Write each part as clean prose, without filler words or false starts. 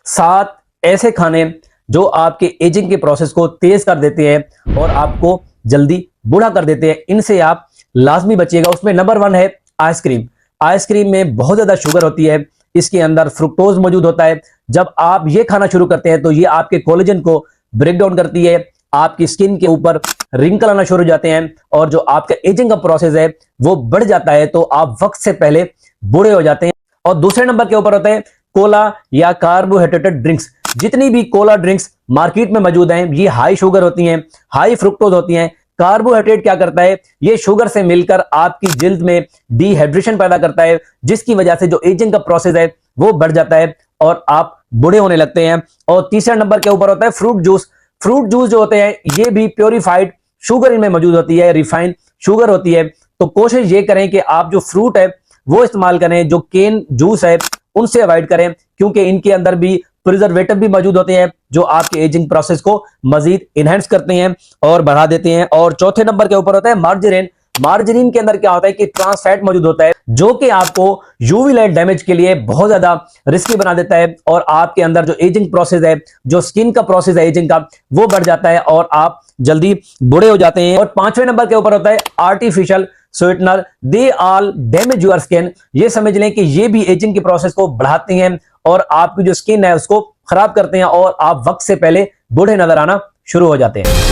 7 ऐसे खाने जो आपके एजिंग के प्रोसेस को तेज कर देते हैं और आपको जल्दी बूढ़ा कर देते हैं, इनसे आप लाजमी बचिएगा। उसमें नंबर 1 है आइसक्रीम। आइसक्रीम में बहुत ज्यादा शुगर होती है, इसके अंदर फ्रुक्टोज मौजूद होता है। जब आप ये खाना शुरू करते हैं तो ये आपके कोलेजन को ब्रेक डाउन करती है, आपकी स्किन के ऊपर रिंकल आना शुरू हो जाते हैं और जो आपका एजिंग का प्रोसेस है वो बढ़ जाता है, तो आप वक्त से पहले बूढ़े हो जाते हैं। और दूसरे नंबर के ऊपर होता है कोला या कार्बोहाइड्रेटेड ड्रिंक्स। जितनी भी कोला ड्रिंक्स मार्केट में मौजूद हैं ये हाई शुगर होती हैं, हाई फ्रुक्टोज होती हैं। कार्बोहाइड्रेट क्या करता है, ये शुगर से मिलकर आपकी जिल्द में डिहाइड्रेशन पैदा करता है, जिसकी वजह से जो एजिंग का प्रोसेस है वो बढ़ जाता है और आप बूढ़े होने लगते हैं। और तीसरे नंबर के ऊपर होता है फ्रूट जूस। फ्रूट जूस जो होते हैं ये भी प्योरीफाइड शुगर इनमें मौजूद होती है, रिफाइंड शुगर होती है। तो कोशिश ये करें कि आप जो फ्रूट है वो इस्तेमाल करें, जो केन जूस है उनसे अवॉइड करें, क्योंकि इनके अंदर भी प्रिजर्वेटिव भी मौजूद होते हैं जो आपके एजिंग प्रोसेस को मजीद इनहेंस करते हैं और बढ़ा देते हैं। और चौथे नंबर के ऊपर होता है मार्जरीन। मार्जरीन के अंदर क्या होता है कि ट्रांस फैट मौजूद होता है, जो कि आपको यूवी लाइट डैमेज के लिए बहुत ज्यादा रिस्की बना देता है और आपके अंदर जो एजिंग प्रोसेस है, जो स्किन का प्रोसेस है एजिंग का, वो बढ़ जाता है और आप जल्दी बूढ़े हो जाते हैं। और पांचवें नंबर के ऊपर होता है artificial sweetener. They all damage your skin. ये समझ लें कि ये भी एजिंग के प्रोसेस को बढ़ाते हैं और आपकी जो स्किन है उसको खराब करते हैं और आप वक्त से पहले बूढ़े नजर आना शुरू हो जाते हैं।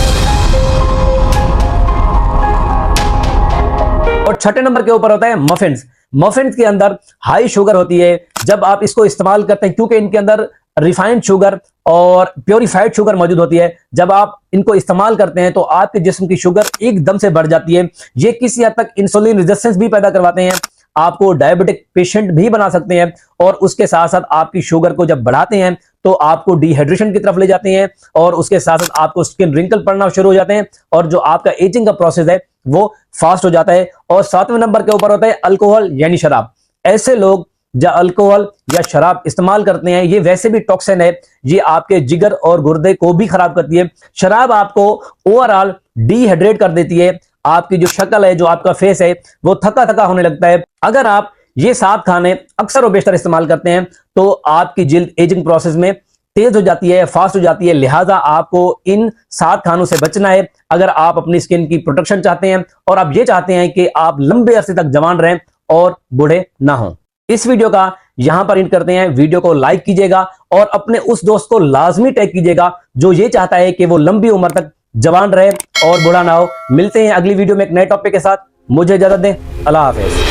और छठे नंबर के ऊपर होता है मफिन्स। मफिन्स के अंदर हाई शुगर होती है। जब आप इसको इस्तेमाल करते हैं, क्योंकि इनके अंदर रिफाइंड शुगर और प्योरीफाइड शुगर मौजूद होती है, जब आप इनको इस्तेमाल करते हैं तो आपके जिस्म की शुगर एकदम से बढ़ जाती है। ये किसी हद तक इंसुलिन रेजिस्टेंस भी पैदा करवाते हैं, आपको डायबिटिक पेशेंट भी बना सकते हैं। और उसके साथ साथ आपकी शुगर को जब बढ़ाते हैं तो आपको डिहाइड्रेशन की तरफ ले जाते हैं और उसके साथ साथ आपको स्किन रिंकल पड़ना शुरू हो जाते हैं और जो आपका एजिंग का प्रोसेस है वो फास्ट हो जाता है। और 7वें नंबर के ऊपर होता है अल्कोहल यानी शराब। ऐसे लोग जो अल्कोहल या शराब इस्तेमाल करते हैं ये वैसे भी टॉक्सिन है, ये आपके जिगर और गुर्दे को भी खराब करती है। शराब आपको ओवरऑल डिहाइड्रेट कर देती है, आपकी जो शक्ल है, जो आपका फेस है वो थका थका होने लगता है। अगर आप ये 7 खाने अक्सर और बेशतर इस्तेमाल करते हैं तो आपकी जिल्द एजिंग प्रोसेस में तेज हो जाती है, फास्ट हो जाती है। लिहाजा आपको इन 7 खानों से बचना है अगर आप अपनी स्किन की प्रोटेक्शन चाहते हैं और आप ये चाहते हैं कि आप लंबे अरसे तक जवान रहें और बूढ़े ना हों। इस वीडियो का यहां पर एंड करते हैं। वीडियो को लाइक कीजिएगा और अपने उस दोस्त को लाजमी टैग कीजिएगा जो ये चाहता है कि वो लंबी उम्र तक जवान रहे और बूढ़ा ना हो। मिलते हैं अगली वीडियो में एक नए टॉपिक के साथ। मुझे इजाजत दें। अल्लाह हाफिज।